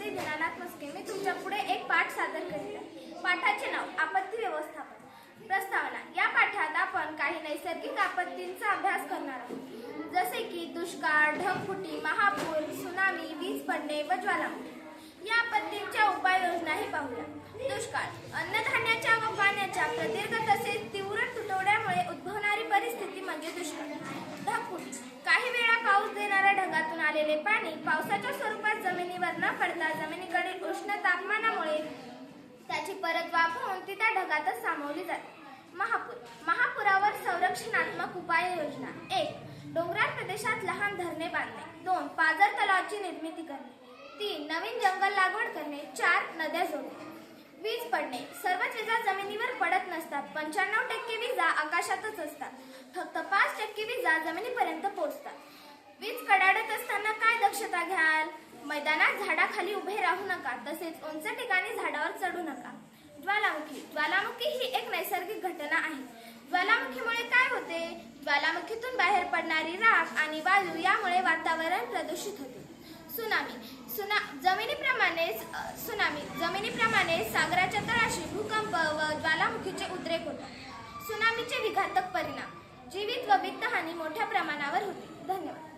मी दीनानाथ मस्के. मी तुमच्या पुढे एक पाठ सादर करीत आहे. पाठाचे नाव आपत्ती व्यवस्थापन. प्रस्तावना. या पाठात आपण काही नैसर्गिक आपत्तींचा अभ्यास करणार आहोत, जसे की दुष्काळ, ढगफुटी, महापूर, त्सुनामी, वीज पडणे व ज्वालामुखी. या आपत्तींच्या उपाययोजनाही पाहूया. दुष्काळ. अन्नधान्याच्या व पाण्याच्या प्रदीर्घ तसेच तीव्र तुटवड्यामुळे उद्भवणारी परिस्थिती म्हणजे दुष्काळ. ढगफुटी. काही वेळा पाऊस देणाऱ्या ढगातून आलेले पाणी पावसाच्या स्वरूपात जमिनीवर न पडता जमिनीकडील उष्ण तापमानामुळे त्याची परत वाफ होऊन ती त्या ढगातच सामावली जाते. महापूर. महापुरावर संरक्षणात्मक उपाययोजना. 1. डोंगराळ प्रदेशात लहान धरणे बांधणे. 2. पाझर तलावाची निर्मिती करणे. 3. नवीन जंगल लागवड करणे. 4. नद्या जोडणे. वीज पडणे. सर्वच विजा जमिनीवर पडत नसतात. 95% विजा आकाशातच असतात. फक्त 5% विजा जमिनीपर्यंत पोहोचतात. वीज कडाडत असताना काय दक्षता घ्याल? मैदानात झाडाखाली उभे राहू नका, तसेच उंच ठिकाणी झाडावर चढू नका. ज्वालामुखी. ज्वालामुखी ही एक नैसर्गिक घटना आहे. ज्वालामुखीमुळे काय होते? ज्वालामुखीतून बाहेर पडणारी राख आणि वायू यामुळे वातावरण प्रदूषित होते. त्सुनामी. जमिनीप्रमाणेच सागराच्या तळाशी भूकंप व ज्वालामुखीचे उद्रेक होतात. त्सुनामीचे विघातक परिणाम. जीवित व वित्तहानी मोठ्या प्रमाणावर होते. धन्यवाद.